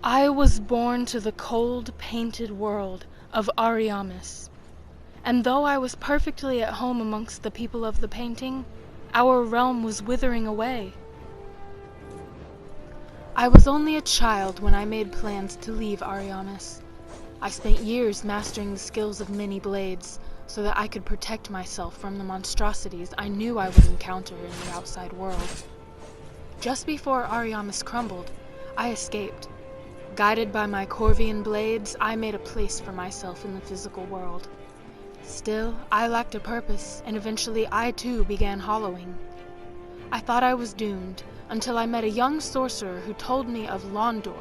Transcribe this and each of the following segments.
I was born to the cold, painted world of Ariamis, and though I was perfectly at home amongst the people of the painting, our realm was withering away. I was only a child when I made plans to leave Ariamis. I spent years mastering the skills of many blades, so that I could protect myself from the monstrosities I knew I would encounter in the outside world. Just before Ariamis crumbled, I escaped. Guided by my Corvian blades, I made a place for myself in the physical world. Still, I lacked a purpose, and eventually I too began hollowing. I thought I was doomed, until I met a young sorcerer who told me of Londor,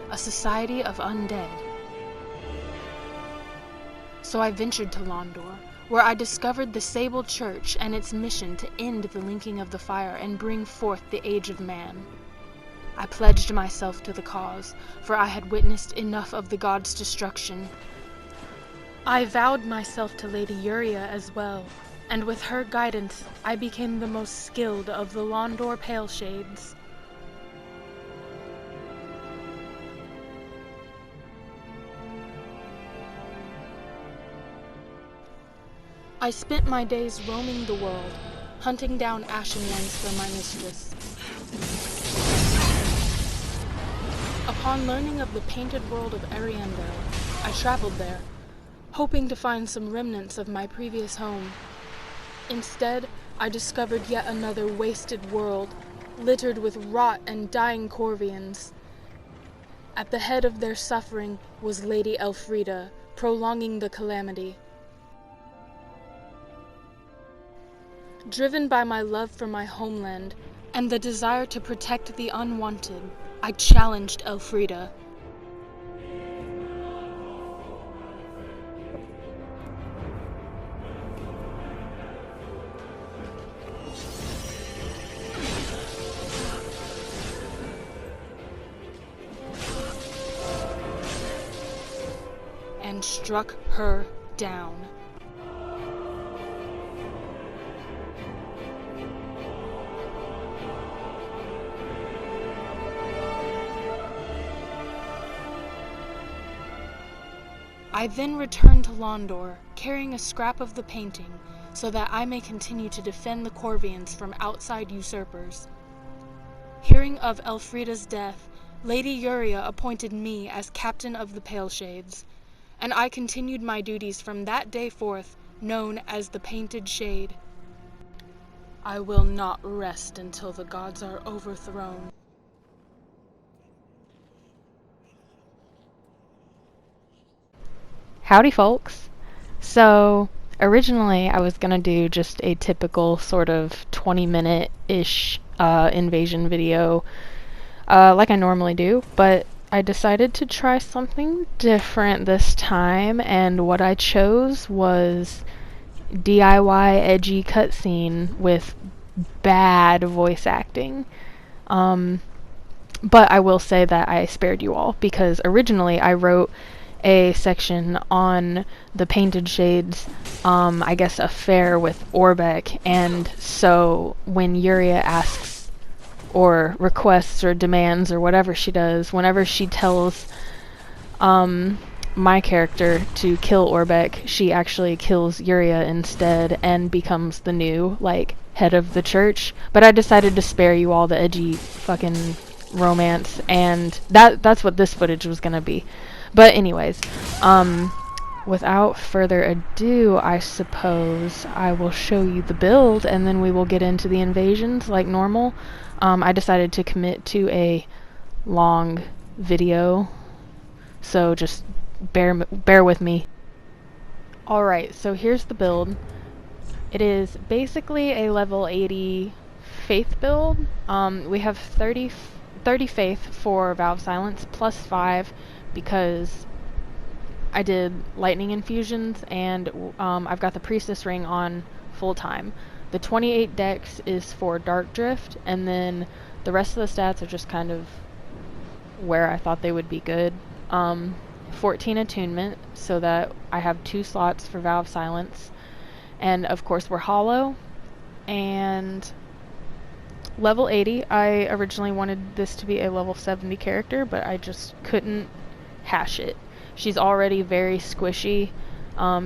a society of undead. So I ventured to Londor, where I discovered the Sable Church and its mission to end the linking of the fire and bring forth the Age of Man. I pledged myself to the cause, for I had witnessed enough of the gods' destruction. I vowed myself to Lady Eira as well, and with her guidance, I became the most skilled of the Londor Paleshades. I spent my days roaming the world, hunting down ashen ones for my mistress. Upon learning of the painted world of Ariandel, I traveled there, hoping to find some remnants of my previous home. Instead, I discovered yet another wasted world, littered with rot and dying Corvians. At the head of their suffering was Lady Elfrida, prolonging the calamity. Driven by my love for my homeland and the desire to protect the unwanted, I challenged Elfrida. And struck her down. I then returned to Londor, carrying a scrap of the painting, so that I may continue to defend the Corvians from outside usurpers. Hearing of Elfrida's death, Lady Eira appointed me as captain of the Paleshades, and I continued my duties from that day forth, known as the Painted Shade. I will not rest until the gods are overthrown. Howdy folks! So originally I was gonna do just a typical sort of 20-minute-ish invasion video like I normally do, but I decided to try something different this time, and what I chose was DIY edgy cutscene with bad voice acting. But I will say that I spared you all, because originally I wrote a section on the Painted Shades, I guess, affair with Orbeck, and so when Eira asks or requests or demands or whatever she does, whenever she tells my character to kill Orbeck, she actually kills Eira instead and becomes the new, like, head of the church. But I decided to spare you all the edgy fucking romance, and that's what this footage was gonna be. But anyways, without further ado, I suppose I will show you the build, and then we will get into the invasions like normal. I decided to commit to a long video, so just bear with me. Alright, so here's the build. It is basically a level 80 faith build. We have 30 faith for Valve Silence, plus 5 because I did lightning infusions, and I've got the priestess ring on full time. The 28 dex is for Dark Drift, and then the rest of the stats are just kind of where I thought they would be good. 14 attunement, so that I have 2 slots for Valve Silence, and of course we're hollow, and Level 80, I originally wanted this to be a level 70 character, but I just couldn't hash it. She's already very squishy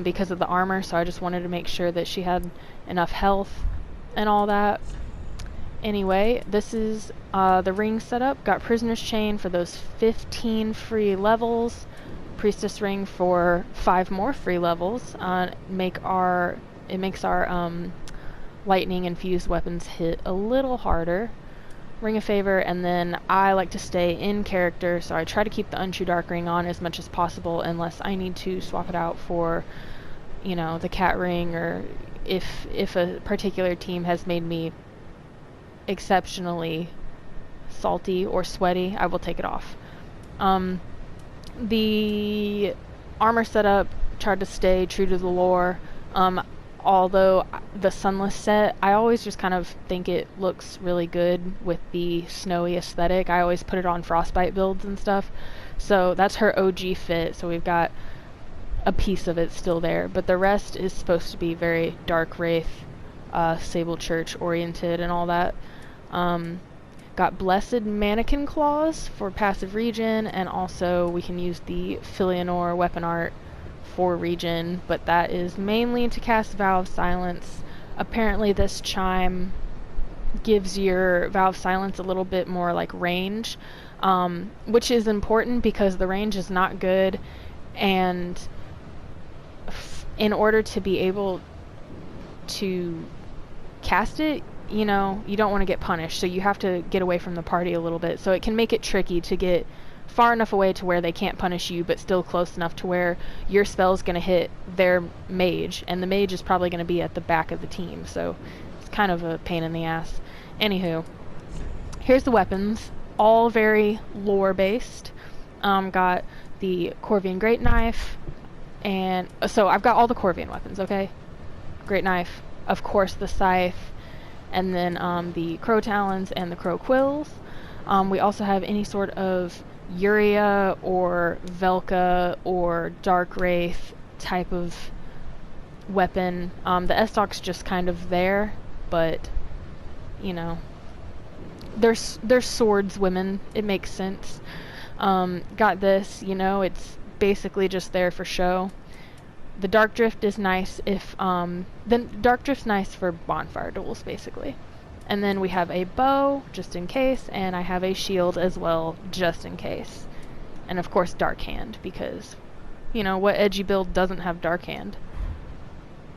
because of the armor, so I just wanted to make sure that she had enough health and all that. Anyway, this is the ring setup. Got Prisoner's Chain for those 15 free levels. Priestess Ring for 5 more free levels. It makes our lightning infused weapons hit a little harder. Ring of Favor, and then I like to stay in character, so I try to keep the Untrue Dark Ring on as much as possible unless I need to swap it out for, you know, the Cat Ring, or if a particular team has made me exceptionally salty or sweaty, I will take it off. The armor setup, tried to stay true to the lore. Although the Sunless set, I always just kind of think it looks really good with the snowy aesthetic. I always put it on Frostbite builds and stuff. So that's her OG fit, so we've got a piece of it still there. But the rest is supposed to be very Dark Wraith, Sable Church oriented and all that. Got Blessed Mannequin Claws for passive regen, and also we can use the Filianor weapon art for regen, but that is mainly to cast Vow of Silence. Apparently this chime gives your Vow of Silence a little bit more like range, which is important because the range is not good, and in order to be able to cast it, you know, you don't want to get punished, so you have to get away from the party a little bit, so it can make it tricky to get far enough away to where they can't punish you, but still close enough to where your spell's going to hit their mage, and the mage is probably going to be at the back of the team, so it's kind of a pain in the ass. Anywho, here's the weapons, all very lore based. Got the Corvian Great Knife, and so I've got all the Corvian weapons, okay? Great Knife, of course the Scythe, and then the Crow Talons and the Crow Quills. We also have any sort of Uria or Velka or Dark Wraith type of weapon. The S-Stock's just kind of there, but, you know, they're swords women. It makes sense. Got this, you know, it's basically just there for show. The Dark Drift is nice if, then Dark Drift's nice for bonfire duels, basically. And then we have a bow, just in case, and I have a shield as well, just in case. And of course Dark Hand, because, you know, what edgy build doesn't have Dark Hand?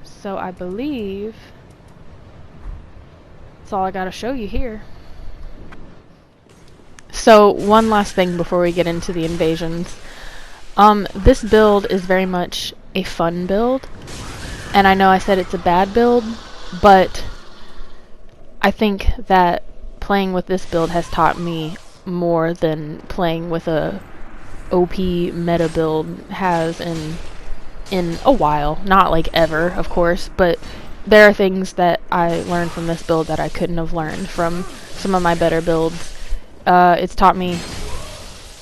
So I believe that's all I gotta show you here. So one last thing before we get into the invasions. This build is very much a fun build, and I know I said it's a bad build, but I think that playing with this build has taught me more than playing with a OP meta build has in a while. Not like ever, of course, but there are things that I learned from this build that I couldn't have learned from some of my better builds. It's taught me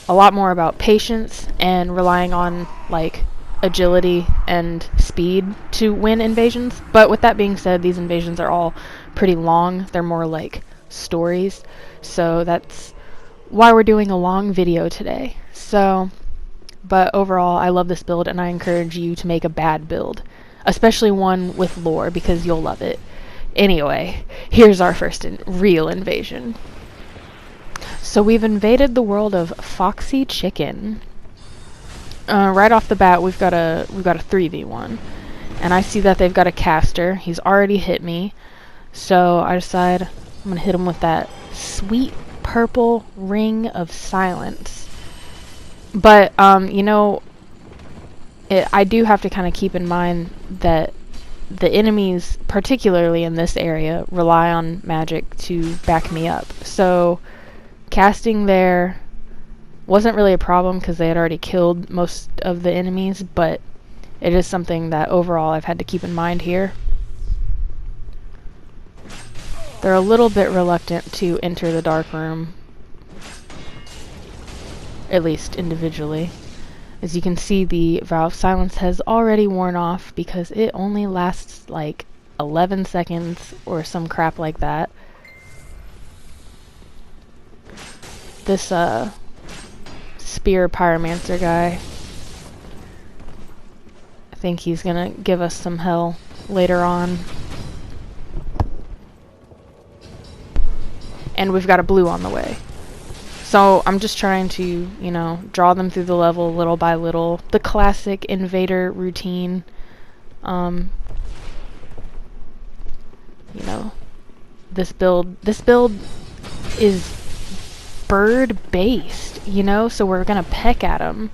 a lot more about patience and relying on like agility and speed to win invasions. But with that being said, these invasions are all pretty long. They're more like stories, so that's why we're doing a long video today. So, but overall, I love this build, and I encourage you to make a bad build, especially one with lore, because you'll love it. Anyway, here's our first real invasion. So we've invaded the world of Foxy Chicken. Right off the bat, we've got a 3v1, and I see that they've got a caster. He's already hit me, so I decide I'm gonna hit him with that sweet purple ring of silence. But you know, I do have to kind of keep in mind that the enemies, particularly in this area, rely on magic to back me up. So casting there wasn't really a problem because they had already killed most of the enemies, but it is something that overall I've had to keep in mind here. They're a little bit reluctant to enter the dark room, at least individually. As you can see, the Vow of Silence has already worn off because it only lasts like 11 seconds or some crap like that. this spear pyromancer guy. I think he's gonna give us some hell later on. And we've got a blue on the way. So I'm just trying to, you know, draw them through the level little by little. The classic invader routine. You know, this build is bird based, you know, so we're gonna peck at them.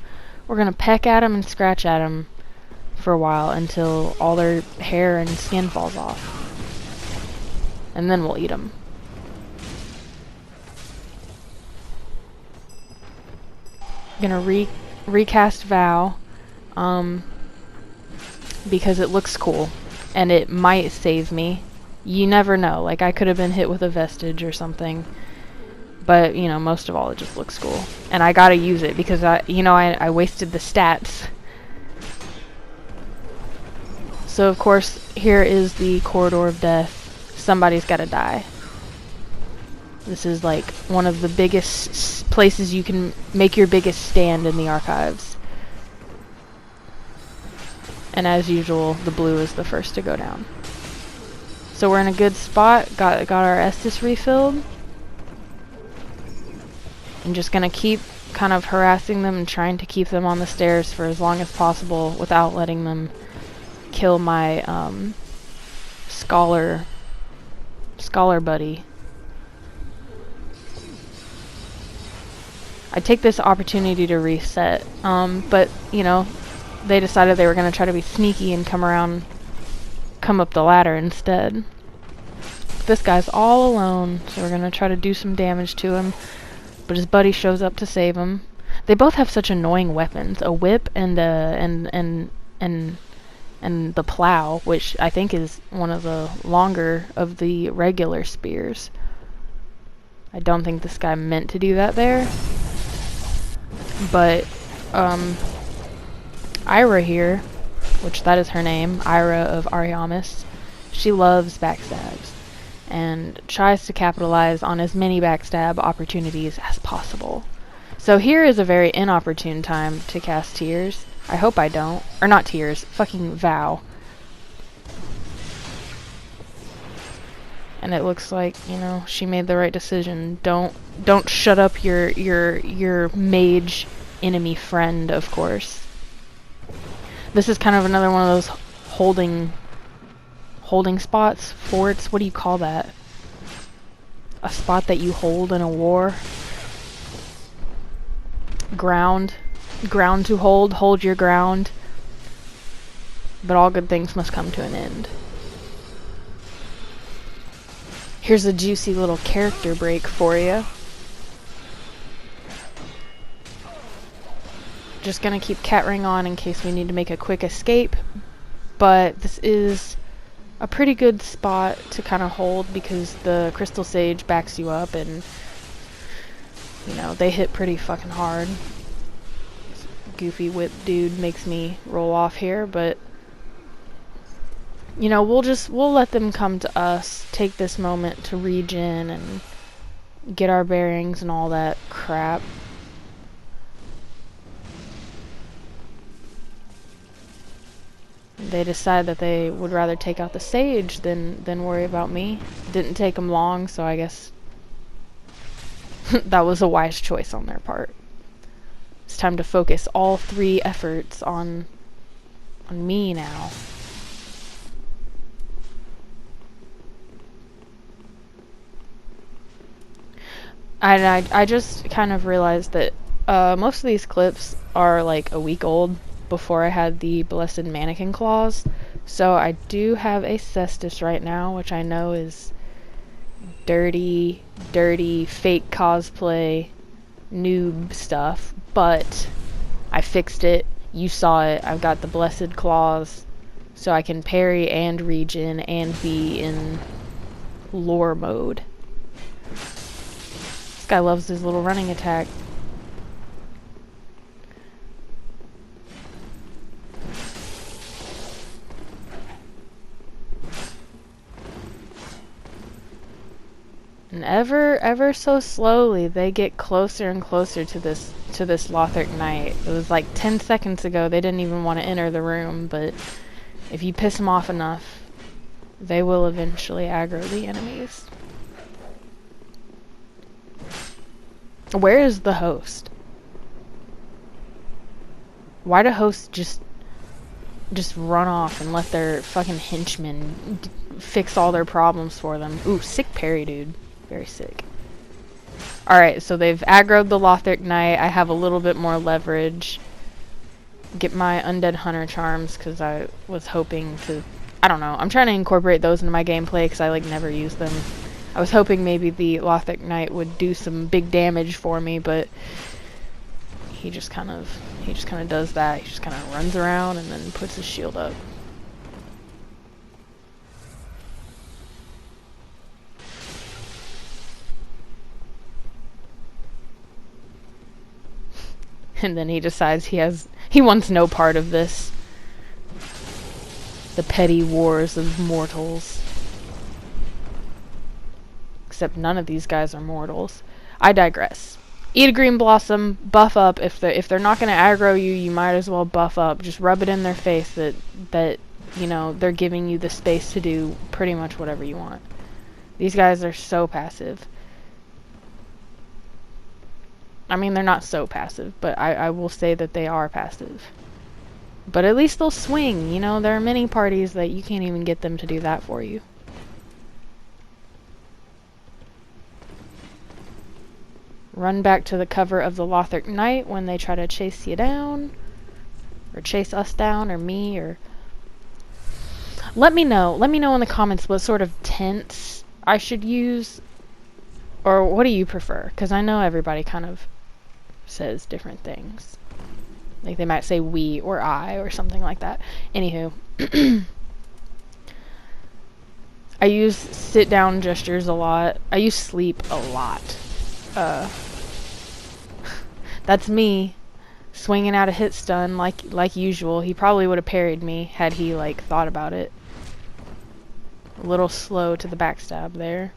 We're gonna peck at them and scratch at them for a while until all their hair and skin falls off. And then we'll eat them. Gonna recast Vow because it looks cool and it might save me. You never know, like I could have been hit with a vestige or something, but you know, most of all it just looks cool and I gotta use it because I wasted the stats. So of course here is the corridor of death. Somebody's gotta die. This is like one of the biggest places you can make your biggest stand in the archives. And as usual, the blue is the first to go down. So we're in a good spot, got our Estus refilled. I'm just gonna keep kind of harassing them and trying to keep them on the stairs for as long as possible without letting them kill my scholar buddy. I take this opportunity to reset, but you know, they decided they were going to try to be sneaky and come up the ladder instead. This guy's all alone, so we're going to try to do some damage to him, but his buddy shows up to save him. They both have such annoying weapons, a whip and the plow, which I think is one of the longer of the regular spears. I don't think this guy meant to do that there. But, Eira here, which that is her name, Eira of Ariamis, she loves backstabs, and tries to capitalize on as many backstab opportunities as possible. So here is a very inopportune time to cast Tears. I hope I don't. Or not Tears, fucking Vow. And it looks like, you know, she made the right decision. Don't shut up your mage enemy friend, of course. This is kind of another one of those holding spots, forts, what do you call that? A spot that you hold in a war. Ground to hold your ground. But all good things must come to an end. Here's a juicy little character break for you. Just gonna keep cat ring on in case we need to make a quick escape, but this is a pretty good spot to kind of hold because the crystal sage backs you up and you know they hit pretty fucking hard. This goofy whip dude makes me roll off here, but you know, we'll let them come to us, take this moment to regen and get our bearings and all that crap. They decide that they would rather take out the sage than worry about me. Didn't take them long, so I guess that was a wise choice on their part. It's time to focus all three efforts on me now. I just kind of realized that most of these clips are like a week old before I had the Blessed Mannequin Claws. So I do have a cestus right now, which I know is dirty fake cosplay noob stuff, but I fixed it. You saw it. I've got the Blessed Claws, so I can parry and regen and be in lore mode. This guy loves his little running attack. And ever so slowly, they get closer and closer to this Lothric Knight. It was like 10 seconds ago they didn't even want to enter the room, but if you piss them off enough, they will eventually aggro the enemies. Where is the host? Why do hosts just run off and let their fucking henchmen fix all their problems for them? Ooh, sick parry, dude. Very sick. Alright, so they've aggroed the Lothric Knight. I have a little bit more leverage. Get my Undead Hunter charms, because I was hoping to... I don't know. I'm trying to incorporate those into my gameplay, because I, like, never use them. I was hoping maybe the Lothric Knight would do some big damage for me, but... He just kind of does that. He just kind of runs around and then puts his shield up. And then he decides he wants no part of this. The petty wars of mortals. Except none of these guys are mortals. I digress. Eat a green blossom, buff up. If they're not gonna aggro you, you might as well buff up. Just rub it in their face that you know, they're giving you the space to do pretty much whatever you want. These guys are so passive. I mean, they're not so passive, but I will say that they are passive. But at least they'll swing, you know. There are many parties that you can't even get them to do that for you. Run back to the cover of the Lothric Knight when they try to chase you down. Or chase us down, or me, or... Let me know in the comments what sort of tents I should use. Or what do you prefer? Because I know everybody kind of says different things. Like they might say we or I or something like that. Anywho. I use sit-down gestures a lot. I use sleep a lot. That's me swinging out a hit stun like usual. He probably would have parried me had he like thought about it. A little slow to the backstab there.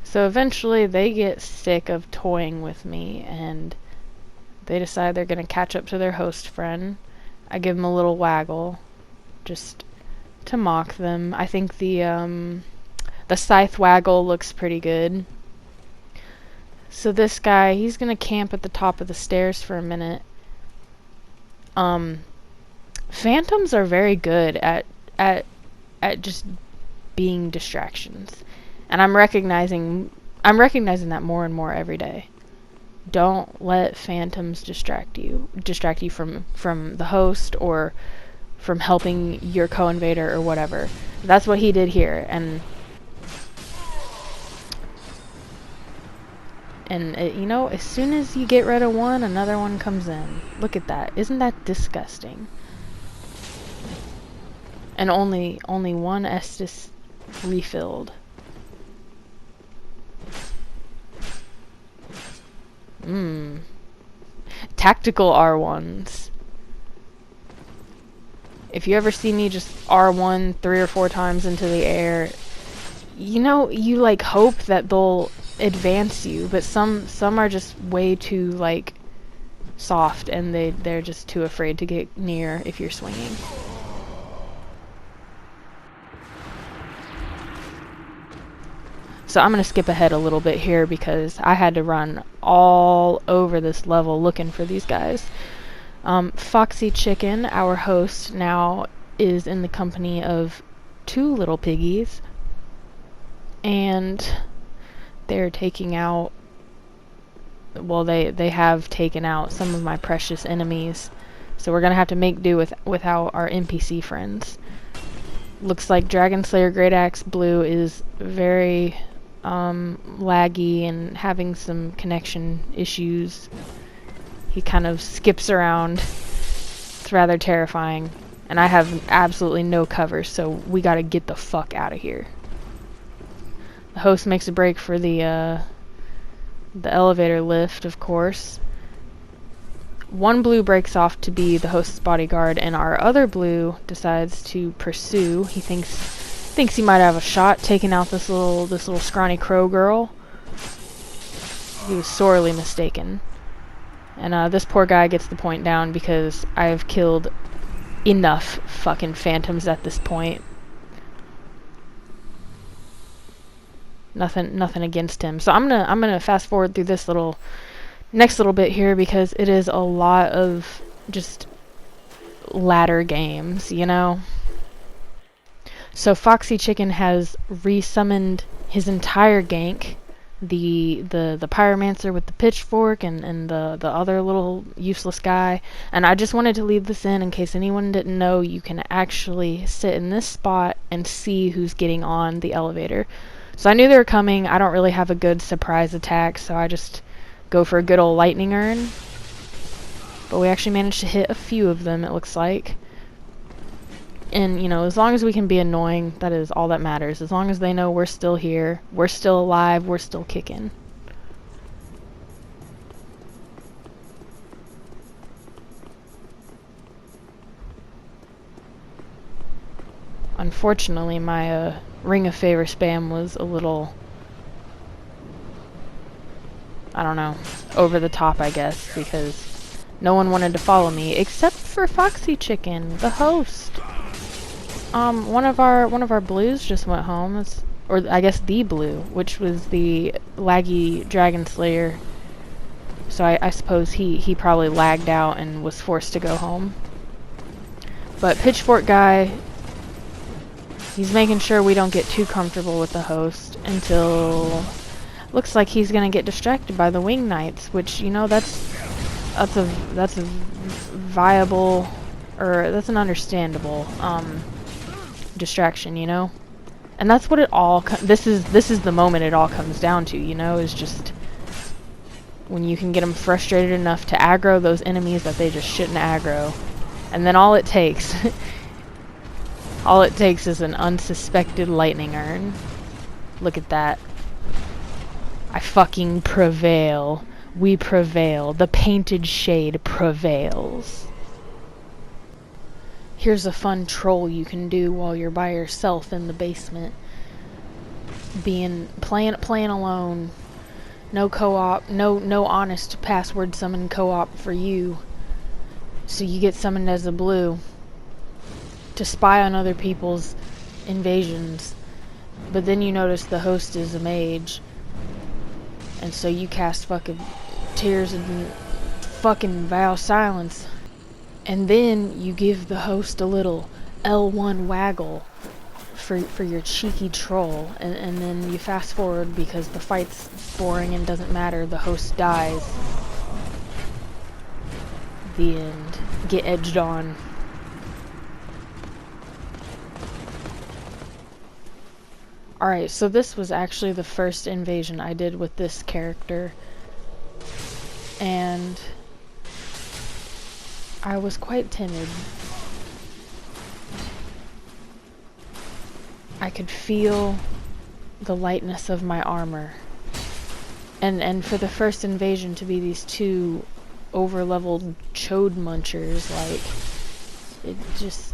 So eventually they get sick of toying with me and they decide they're going to catch up to their host friend. I give them a little waggle just to mock them. I think the scythe waggle looks pretty good. So this guy, he's going to camp at the top of the stairs for a minute. Phantoms are very good at just being distractions. And I'm recognizing that more and more every day. Don't let phantoms distract you from the host or from helping your co-invader or whatever. That's what he did here, and you know, as soon as you get rid of one, another one comes in. Look at that. Isn't that disgusting? And only one Estus refilled. Tactical R1s. If you ever see me just R1 3 or 4 times into the air, you know, you like hope that they'll advance you, but some are just way too like soft and they're just too afraid to get near if you're swinging. So I'm going to skip ahead a little bit here because I had to run all over this level looking for these guys. Foxy Chicken, our host, now is in the company of 2 little piggies. And they're taking out... Well, they have taken out some of my precious enemies. So we're going to have to make do without our NPC friends. Looks like Dragon Slayer Great Axe Blue is very... laggy and having some connection issues. He kind of skips around. It's rather terrifying. And I have absolutely no cover, so we gotta get the fuck out of here. The host makes a break for the elevator lift, of course. One blue breaks off to be the host's bodyguard, and our other blue decides to pursue. He thinks he might have a shot taking out this little scrawny crow girl. He was sorely mistaken. And this poor guy gets the point down because I've killed enough fucking phantoms at this point. Nothing against him. So I'm gonna fast forward through this next little bit here because it is a lot of just ladder games, you know? So Foxy Chicken has resummoned his entire gank. The pyromancer with the pitchfork and the other little useless guy. And I just wanted to leave this in case anyone didn't know, you can actually sit in this spot and see who's getting on the elevator. So I knew they were coming. I don't really have a good surprise attack, so I just go for a good old lightning urn. But we actually managed to hit a few of them, it looks like. And, you know, as long as we can be annoying, that is all that matters. As long as they know we're still here, we're still alive, we're still kicking. Unfortunately, my Ring of Favor spam was a little, I don't know, over the top, I guess, because no one wanted to follow me except for Foxy Chicken, the host. One of our blues just went home, or I guess the blue, which was the laggy Dragon Slayer. So I suppose he probably lagged out and was forced to go home. But Pitchfork guy, he's making sure we don't get too comfortable with the host until looks like he's gonna get distracted by the wing knights, which, you know, that's a viable, or that's an understandable distraction, you know. And that's what it all this is the moment it all comes down to, you know, is just when you can get them frustrated enough to aggro those enemies that they just shouldn't aggro. And then all it takes is an unsuspected lightning urn. Look at that. I fucking prevail. We prevail. The painted shade prevails. Here's a fun troll you can do while you're by yourself in the basement. Playing alone. No co-op, no honest password summon co-op for you. So you get summoned as a blue to spy on other people's invasions. But then you notice the host is a mage. And so you cast fucking Tears and fucking vow silence. And then you give the host a little L1 waggle for your cheeky troll. And then you fast forward because the fight's boring and doesn't matter. The host dies. The end. Get edged on. Alright, so this was actually the first invasion I did with this character. And I was quite timid. I could feel the lightness of my armor. And for the first invasion to be these two over-leveled chode munchers, like, it just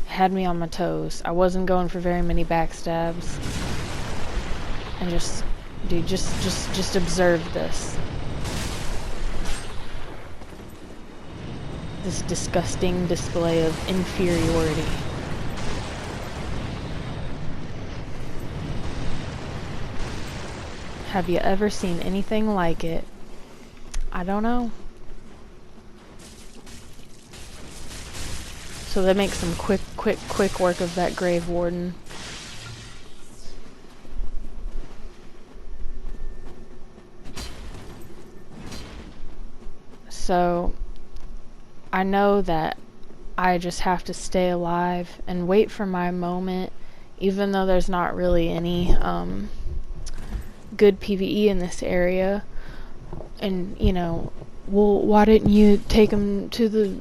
had me on my toes. I wasn't going for very many backstabs. And just, dude, just observe this. This disgusting display of inferiority. Have you ever seen anything like it? I don't know. So they make some quick work of that Grave Warden. So I know that I just have to stay alive and wait for my moment, even though there's not really any good PvE in this area. And, you know, well, why didn't you take him to the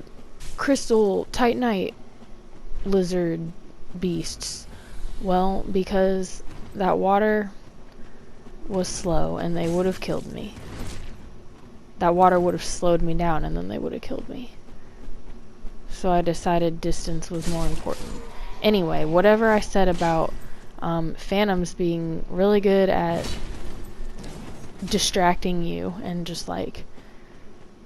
crystal titanite lizard beasts? Well, because that water was slow and they would have killed me. that water would have slowed me down and then they would have killed me. So I decided distance was more important. Anyway, whatever I said about phantoms being really good at distracting you and just like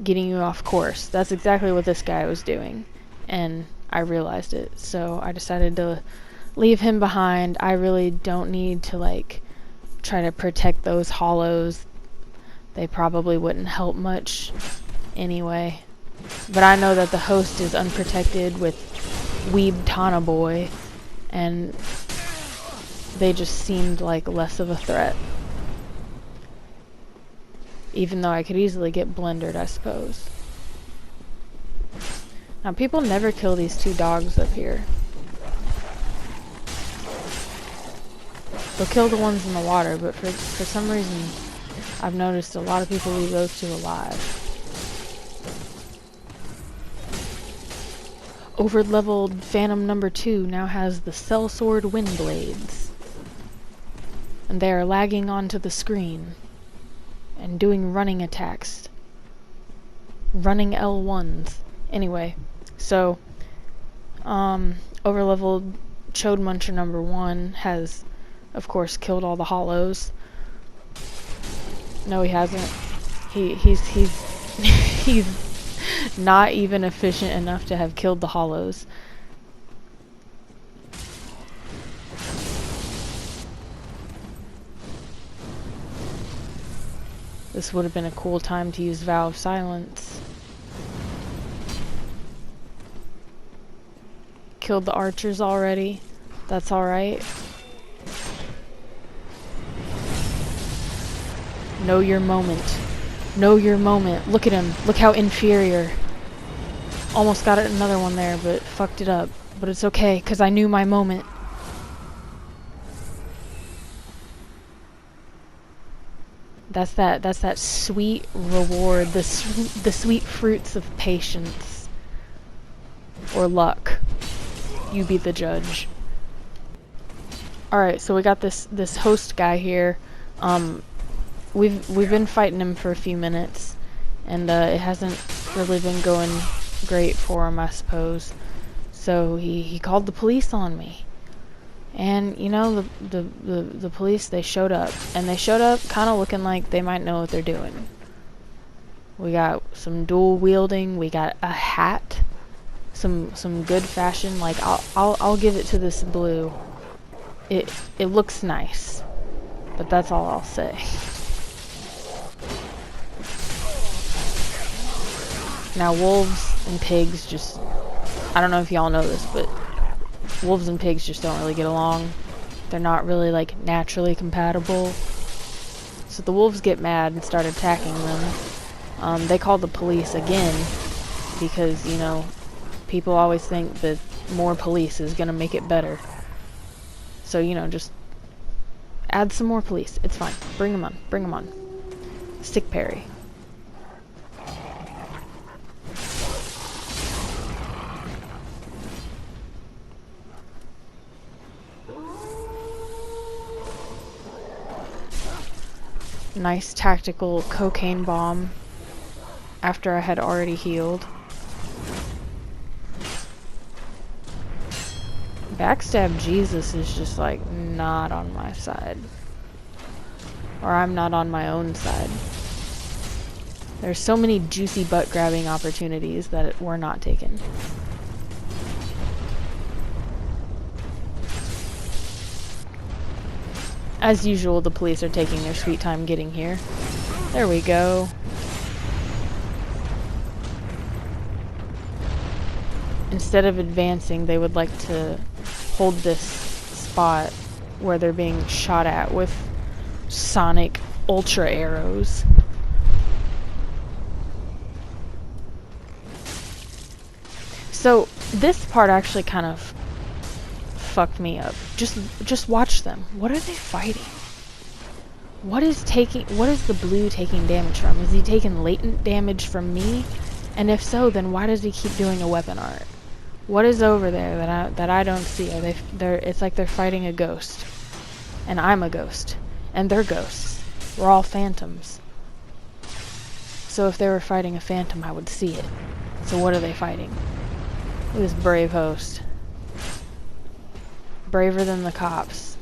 getting you off course, that's exactly what this guy was doing, and I realized it, so I decided to leave him behind. I really don't need to like try to protect those hollows. They probably wouldn't help much anyway, but I know that the host is unprotected with Weeb Tana Boy, and they just seemed like less of a threat. Even though I could easily get blendered, I suppose. Now, people never kill these two dogs up here. They'll kill the ones in the water, but for some reason, I've noticed a lot of people leave those two alive. Over-leveled Phantom number 2 now has the Sellsword Windblades. And they are lagging onto the screen and doing running attacks. Running L1s. Anyway, so over-leveled Chode Muncher number 1 has, of course, killed all the hollows. No, he hasn't. He's he's not even efficient enough to have killed the hollows. This would have been a cool time to use Vow of Silence. Killed the archers already. That's alright. Know your moment. Know your moment. Look at him. Look how inferior. Almost got another one there, but fucked it up. But it's okay, because I knew my moment. That's that sweet reward, the sweet fruits of patience. Or luck. You be the judge. Alright, so we got this host guy here. We've been fighting him for a few minutes, and it hasn't really been going great for him, I suppose. So he called the police on me. And you know, the police, they showed up, and they showed up kind of looking like they might know what they're doing. We got some dual wielding, we got a hat, some good fashion. Like I'll give it to this blue. It looks nice, but that's all I'll say. Now wolves and pigs just, I don't know if y'all know this, but wolves and pigs just don't really get along. They're not really like naturally compatible. So the wolves get mad and start attacking them. They call the police again because, you know, people always think that more police is gonna make it better. So, you know, just add some more police. It's fine. Bring them on. Bring them on. Stick parry. Nice tactical cocaine bomb after I had already healed. Backstab Jesus is just like not on my side. Or I'm not on my own side. There's so many juicy butt grabbing opportunities that were not taken. As usual, the police are taking their sweet time getting here. There we go. Instead of advancing, they would like to hold this spot where they're being shot at with sonic ultra arrows. So this part actually kind of fucked me up. Just watch them. What are they fighting? What is the blue taking damage from? Is he taking latent damage from me? And if so, then why does he keep doing a weapon art? What is over there that I don't see? It's like they're fighting a ghost. And I'm a ghost. And they're ghosts. We're all phantoms. So if they were fighting a phantom, I would see it. So what are they fighting? Look at this brave host. Braver than the cops.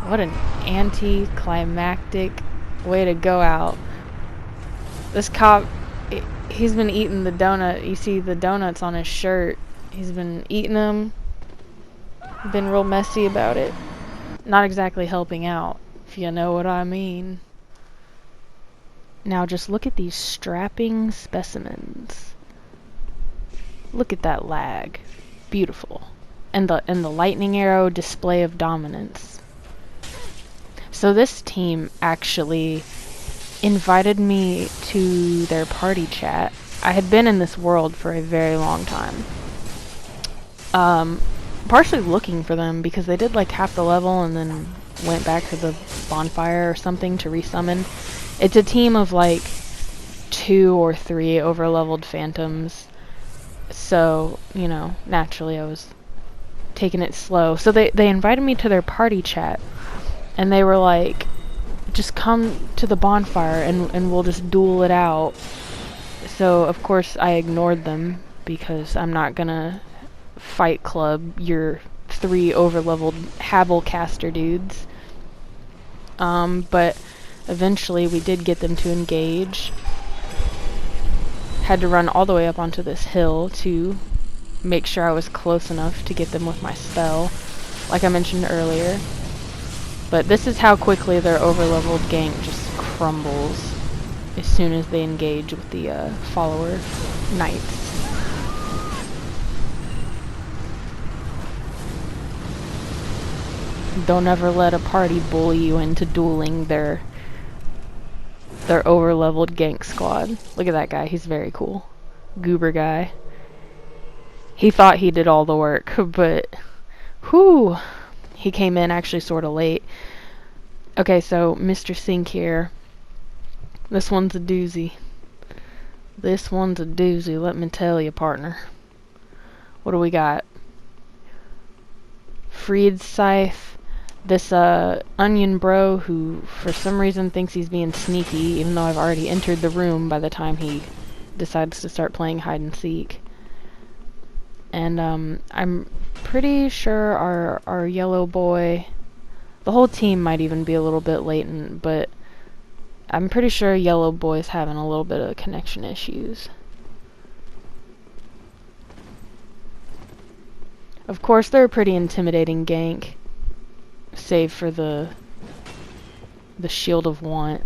What an anticlimactic way to go out. This cop, he's been eating the donut. You see the donuts on his shirt. He's been eating them. Been real messy about it. Not exactly helping out, if you know what I mean. Now just look at these strapping specimens. Look at that lag. Beautiful. And the lightning arrow display of dominance. So this team actually invited me to their party chat. I had been in this world for a very long time. Partially looking for them because they did like half the level and then went back to the bonfire or something to resummon. It's a team of like 2 or 3 over-leveled phantoms. So, you know, naturally I was taking it slow. So they invited me to their party chat. And they were like, just come to the bonfire and we'll just duel it out. So, of course, I ignored them because I'm not gonna fight club your 3 over-leveled Havelcaster dudes. But eventually we did get them to engage. Had to run all the way up onto this hill to make sure I was close enough to get them with my spell, like I mentioned earlier. But this is how quickly their over-leveled gank just crumbles as soon as they engage with the follower knights. Don't ever let a party bully you into dueling their over-leveled gank squad. Look at that guy, he's very cool. Goober guy. He thought he did all the work, but whew, he came in actually sort of late. Okay, so Mr. Sink here. This one's a doozy. This one's a doozy, let me tell you, partner. What do we got? Freed Scythe. This onion bro who for some reason thinks he's being sneaky, even though I've already entered the room by the time he decides to start playing hide and seek. And I'm pretty sure our yellow boy, the whole team might even be a little bit latent, but I'm pretty sure yellow boy's having a little bit of connection issues. Of course, they're a pretty intimidating gank, save for the Shield of Want.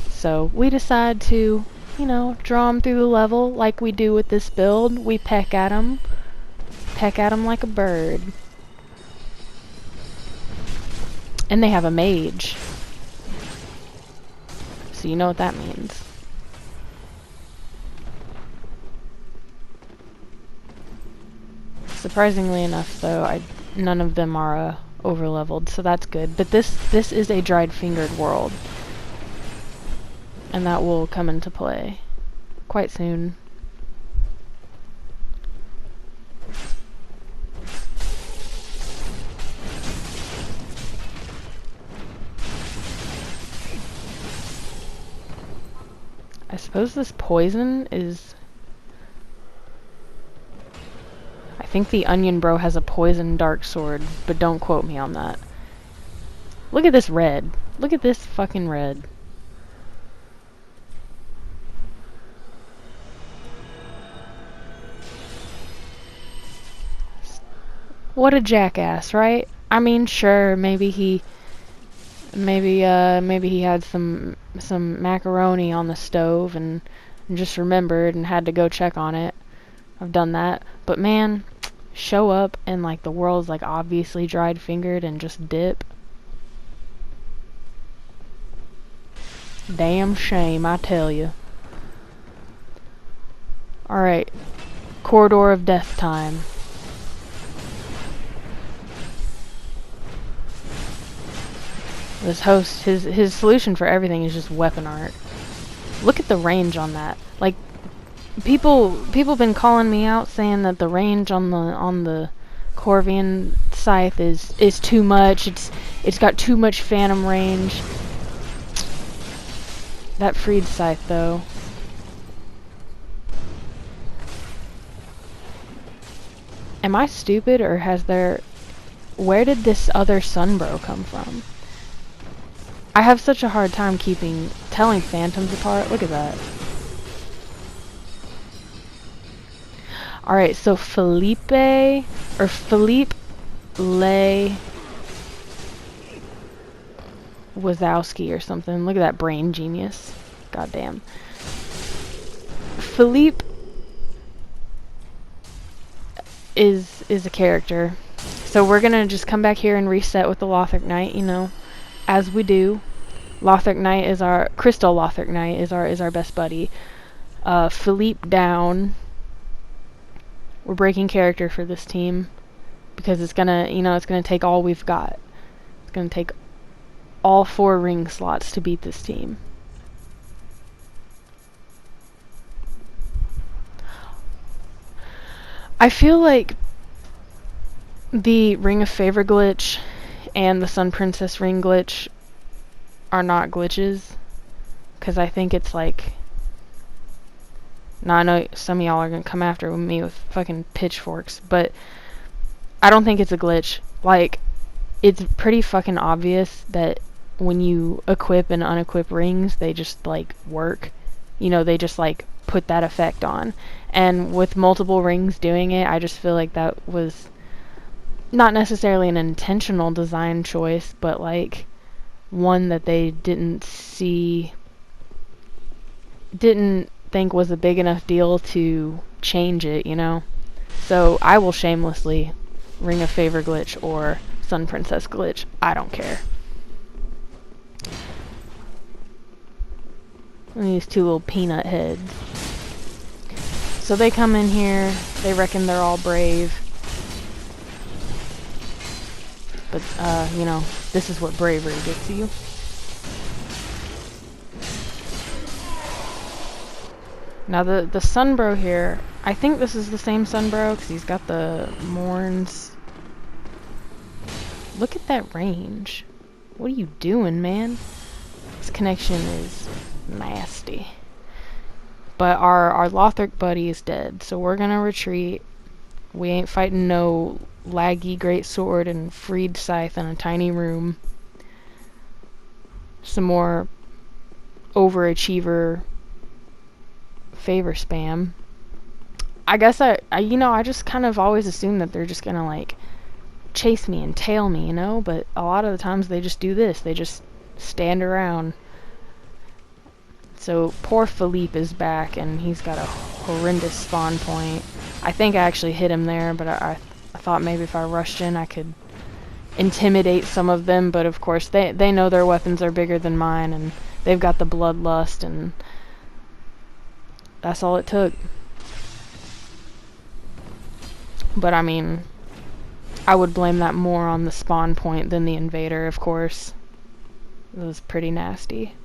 So we decide to, you know, draw them through the level like we do with this build. We peck at them like a bird. And they have a mage. So you know what that means. Surprisingly enough, though, none of them are over-leveled, so that's good. But this is a dried-fingered world. And that will come into play quite soon. I suppose this poison is... I think the onion bro has a poison dark sword, but don't quote me on that. Look at this red. Look at this fucking red. What a jackass, right? I mean, sure, maybe he had some macaroni on the stove and just remembered and had to go check on it. I've done that. But man, show up and like the world's like obviously dried fingered and just dip. Damn shame, I tell you. Alright. Corridor of Death time. This host, his solution for everything is just weapon art. Look at the range on that. Like, people been calling me out saying that the range on the Corvian Scythe is too much. It's got too much phantom range. That freed Scythe though. Am I stupid, or has there... Where did this other Sunbro come from? I have such a hard time telling phantoms apart. Look at that. Alright, so Philippe Le Wazowski or something. Look at that brain genius. Goddamn. Philippe is a character. So we're gonna just come back here and reset with the Lothric Knight, you know, as we do. Lothric Knight is our Crystal Lothric Knight is our best buddy. Philippe down. We're breaking character for this team because it's gonna, you know, it's gonna take all we've got. It's gonna take all 4 ring slots to beat this team. I feel like the Ring of Favor glitch and the Sun Princess ring glitch are not glitches, because I think it's like... Now I know some of y'all are gonna come after me with fucking pitchforks, but I don't think it's a glitch. Like, it's pretty fucking obvious that when you equip and unequip rings, they just like work. You know, they just like put that effect on. And with multiple rings doing it, I just feel like that was not necessarily an intentional design choice, but like one that they didn't think was a big enough deal to change it, you know? So I will shamelessly Ring of Favor glitch or Sun Princess glitch. I don't care. And these 2 little peanut heads. So they come in here, they reckon they're all brave. But, you know, this is what bravery gets you. Now the Sunbro here, I think this is the same Sunbro because he's got the Morns. Look at that range. What are you doing, man? This connection is nasty. But our Lothric buddy is dead, so we're gonna retreat. We ain't fighting no laggy great sword and freed scythe in a tiny room. Some more overachiever favor spam. I guess I just kind of always assume that they're just gonna like chase me and tail me, you know, but a lot of the times they just do this. They just stand around. So poor Philippe is back and he's got a horrendous spawn point. I think I actually hit him there, but I thought maybe if I rushed in I could intimidate some of them, but of course they know their weapons are bigger than mine and they've got the bloodlust, and that's all it took. But I mean, I would blame that more on the spawn point than the invader, of course. It was pretty nasty.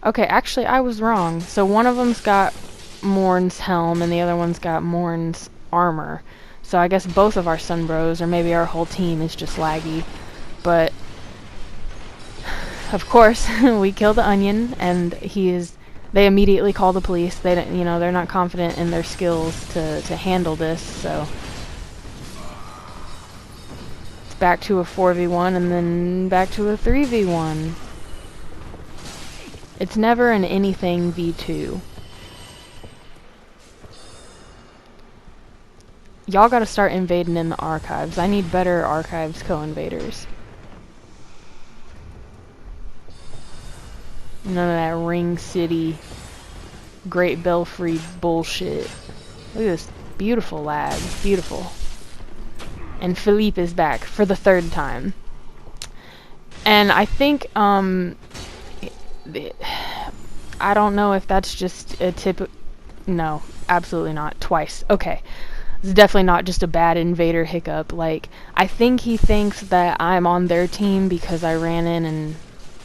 Okay, actually I was wrong. So one of them's got Morn's helm and the other one's got Morn's armor. So I guess both of our Sunbros, or maybe our whole team, is just laggy. But of course, we kill the Onion, and they immediately call the police. They don't, you know, they're not confident in their skills to handle this, so it's back to a 4v1 and then back to a 3v1. It's never an anything v2. Y'all gotta start invading in the archives. I need better archives co-invaders. None of that Ring City, Great Belfry bullshit. Look at this beautiful lag. Beautiful. And Philippe is back for the 3rd time. And I think, I don't know if that's just a no, absolutely not. Twice. Okay. It's definitely not just a bad invader hiccup. Like, I think he thinks that I'm on their team because I ran in and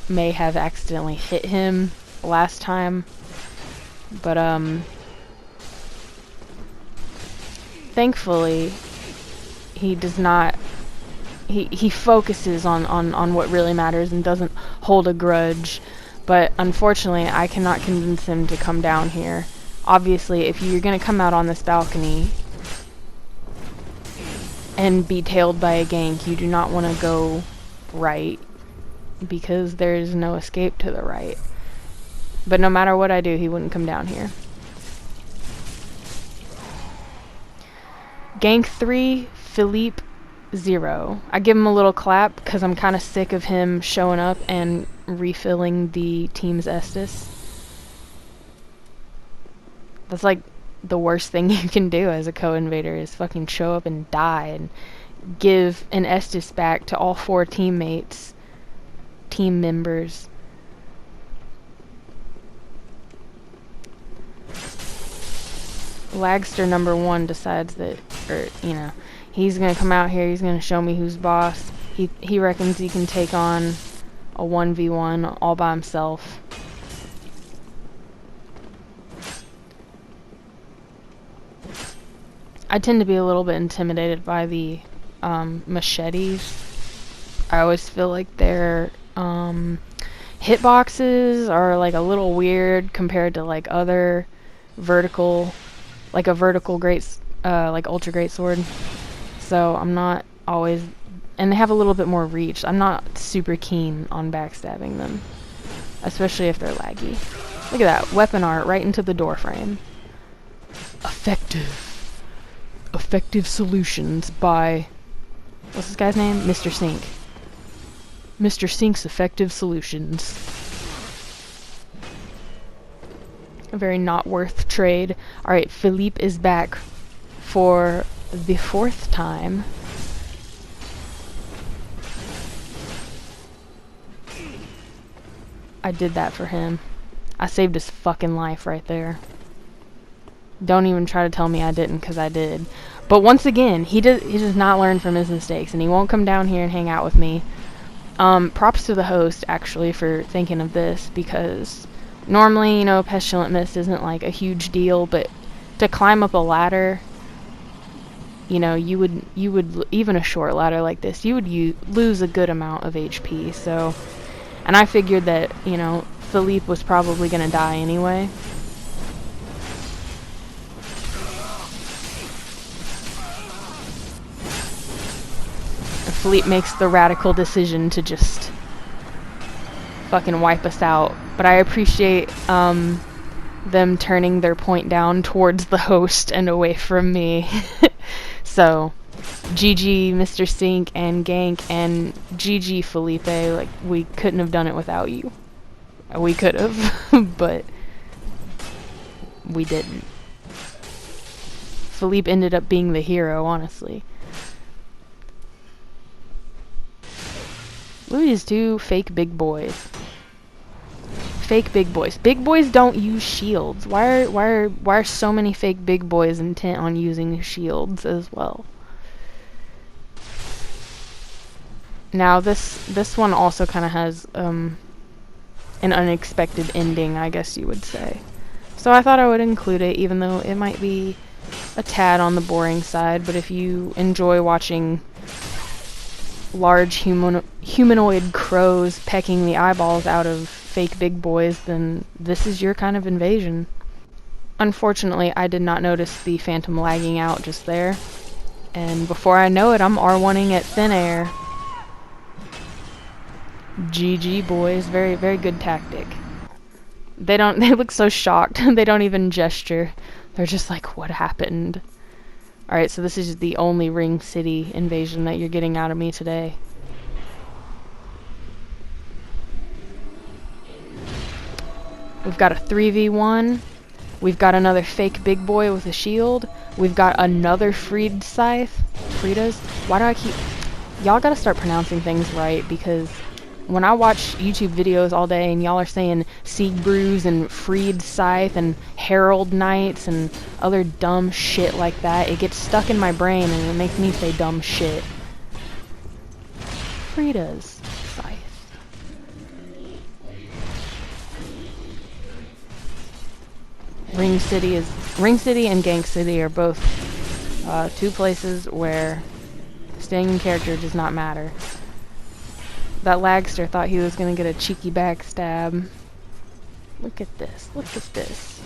may have accidentally hit him last time. But, thankfully, he does not... He focuses on what really matters and doesn't hold a grudge. But unfortunately, I cannot convince him to come down here. Obviously, if you're going to come out on this balcony and be tailed by a gank, you do not want to go right, because there's no escape to the right. But no matter what I do, he wouldn't come down here. Gank 3, Philippe 0. I give him a little clap because I'm kind of sick of him showing up and refilling the team's Estus. That's like the worst thing you can do as a co-invader, is fucking show up and die and give an Estus back to all 4 team members. Lagster number 1 decides that, he's gonna come out here, he's gonna show me who's boss. He reckons he can take on a 1v1 all by himself. I tend to be a little bit intimidated by the machetes. I always feel like their hitboxes are like a little weird compared to like other vertical, like a vertical like ultra great sword. So I'm not always, and they have a little bit more reach. I'm not super keen on backstabbing them, especially if they're laggy. Look at that weapon art right into the door frame. Effective solutions by, what's this guy's name? Mr. Sink. Mr. Sink's effective solutions. A very not worth trade. Alright, Philippe is back for the 4th time. I did that for him. I saved his fucking life right there. Don't even try to tell me I didn't, because I did. But once again, he does not learn from his mistakes, and he won't come down here and hang out with me. Props to the host, actually, for thinking of this, because normally, Pestilent Mist isn't like a huge deal, but to climb up a ladder, you would even a short ladder like this, you would lose a good amount of HP. So, and I figured that, Philippe was probably gonna die anyway. Philippe makes the radical decision to just fucking wipe us out. But I appreciate them turning their point down towards the host and away from me. So, GG Mr. Sink and Gank, and GG Felipe. Like, we couldn't have done it without you. We could have, but we didn't. Philippe ended up being the hero, honestly. Look at these 2 fake big boys. Fake big boys. Big boys don't use shields. Why are so many fake big boys intent on using shields as well? Now this one also kind of has an unexpected ending, I guess you would say. So I thought I would include it, even though it might be a tad on the boring side. But if you enjoy watching large humanoid crows pecking the eyeballs out of fake big boys, then this is your kind of invasion. Unfortunately, I did not notice the phantom lagging out just there, and before I know it, I'm R1ing at thin air. GG boys, very, very good tactic. They look so shocked. They don't even gesture. They're just like, what happened? Alright, so this is the only Ring City invasion that you're getting out of me today. We've got a 3v1. We've got another fake big boy with a shield. We've got another Freed Scythe. Frida's? Why do I keep... Y'all gotta start pronouncing things right, because when I watch YouTube videos all day and y'all are saying Siegbrews and Freed Scythe and Herald Knights and other dumb shit like that, it gets stuck in my brain and it makes me say dumb shit. Frida's Scythe. Ring City and Gank City are both Two places where staying in character does not matter. That lagster thought he was gonna get a cheeky backstab. Look at this. Look at this.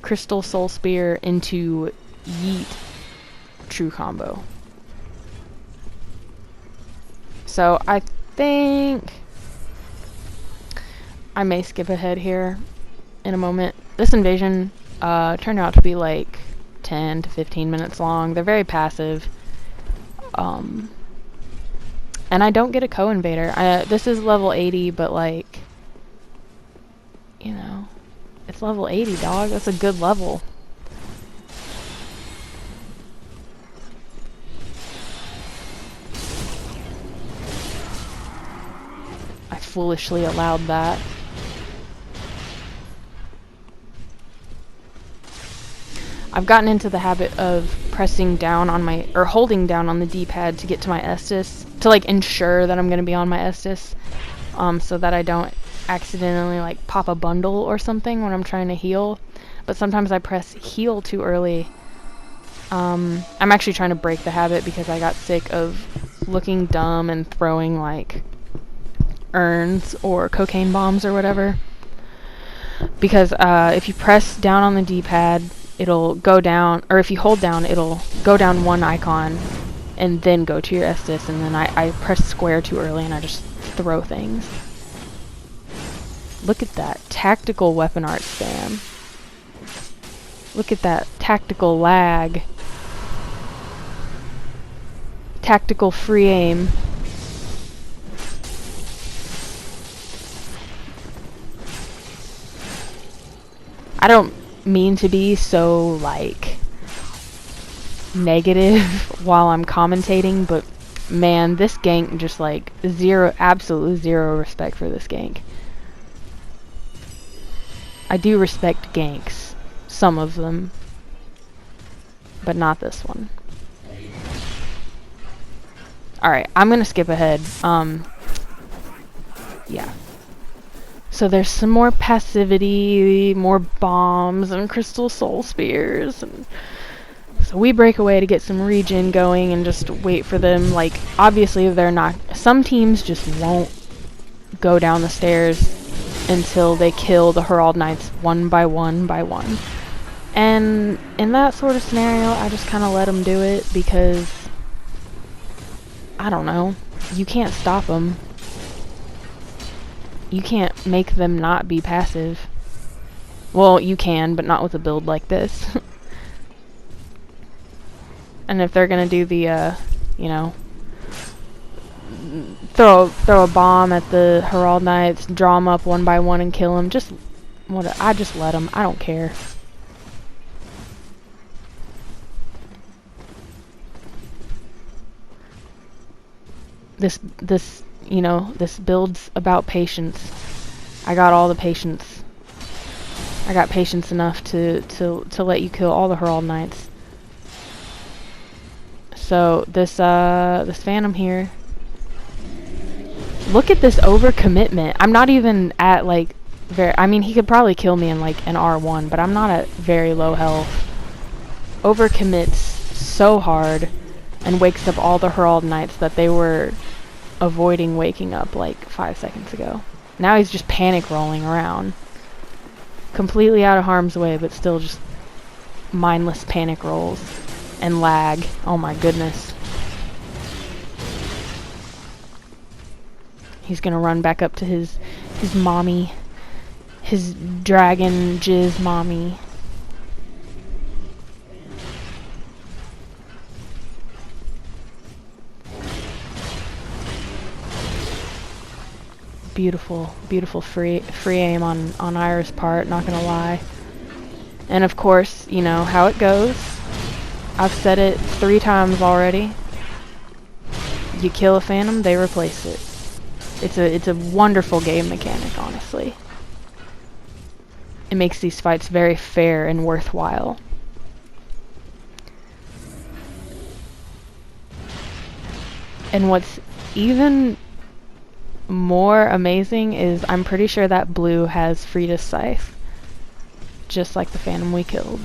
Crystal Soul Spear into Yeet. True combo. So I think I may skip ahead here in a moment. This invasion turned out to be like 10 to 15 minutes long. They're very passive. And I don't get a co-invader. This is level 80, but like, you know, it's level 80, dog. That's a good level. I foolishly allowed that. I've gotten into the habit of pressing down on my, or holding down on the D-pad to get to my Estus, to like ensure that I'm going to be on my Estus, so that I don't accidentally like pop a bundle or something when I'm trying to heal. But sometimes I press heal too early. I'm actually trying to break the habit because I got sick of looking dumb and throwing like urns or cocaine bombs or whatever. Because if you press down on the D-pad, it'll go down, or if you hold down, it'll go down one icon and then go to your Estus, and then I press square too early and I just throw things. Look at that tactical weapon art spam. Look at that tactical lag. Tactical free aim. I don't mean to be so like negative while I'm commentating, but man, this gank just like absolutely zero respect for this gank. I do respect ganks, some of them, but not this one. Alright, I'm gonna skip ahead. Yeah. So there's some more passivity, more bombs, and crystal soul spears. And so we break away to get some regen going and just wait for them. Like, obviously, they're not. Some teams just won't go down the stairs until they kill the Herald Knights one by one by one. And in that sort of scenario, I just kind of let them do it because, I don't know, you can't stop them. You can't make them not be passive. Well, you can, but not with a build like this. And if they're gonna do the, you know, throw a bomb at the Herald Knights, draw them up one by one and kill them, I just let them. I don't care. This you know, this build's about patience. I got all the patience. I got patience enough to let you kill all the Herald Knights. So this Phantom here. Look at this overcommitment. I'm not even at like I mean, he could probably kill me in like an R1, but I'm not at very low health. Overcommits so hard and wakes up all the Herald Knights that they were avoiding waking up like 5 seconds ago. Now he's just panic rolling around. Completely out of harm's way, but still just mindless panic rolls. And lag. Oh my goodness. He's gonna run back up to his mommy. His dragon jizz mommy. Beautiful, beautiful free aim on Eira's part, not gonna lie. And of course, you know how it goes. I've said it 3 times already. You kill a Phantom, they replace it. It's a wonderful game mechanic, honestly. It makes these fights very fair and worthwhile. And what's even more amazing is I'm pretty sure that blue has Frida's Scythe. just like the Phantom we killed.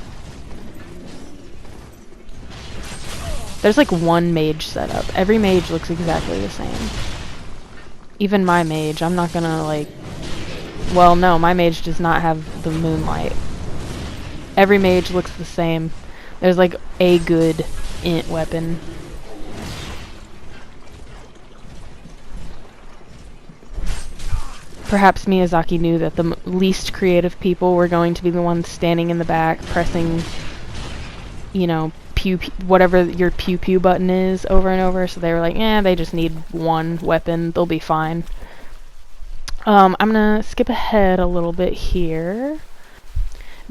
There's like one mage setup. Every mage looks exactly the same. Even my mage, I'm not gonna like... Well, no, my mage does not have the moonlight. Every mage looks the same. There's like a good int weapon. Perhaps Miyazaki knew that the least creative people were going to be the ones standing in the back, pressing, you know, whatever your pew pew button is over and over, so they were like, they just need one weapon, they'll be fine. I'm gonna skip ahead a little bit here,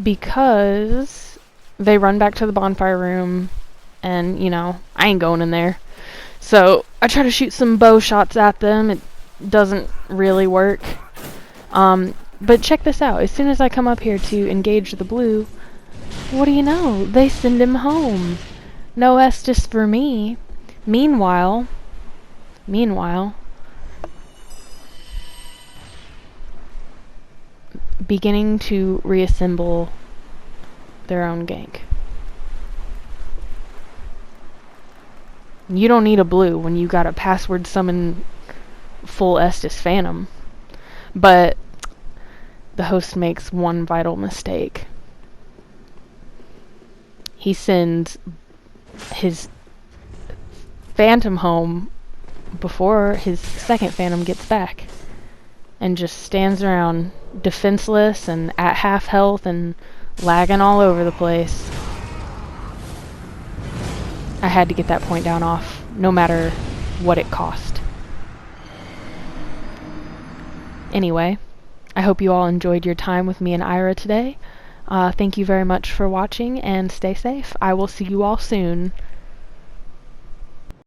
because they run back to the bonfire room, and, you know, I ain't going in there. So, I try to shoot some bow shots at them, it doesn't really work. But check this out, as soon as I come up here to engage the blue, what do you know? They send him home. No Estus for me. Meanwhile, beginning to reassemble their own gank. You don't need a blue when you got a password summon full Estus Phantom. But the host makes one vital mistake. He sends his Phantom home before his second Phantom gets back, and just stands around defenseless and at half health and lagging all over the place. I had to get that point down off, no matter what it cost. Anyway, I hope you all enjoyed your time with me and Eira today. Thank you very much for watching, and stay safe. I will see you all soon.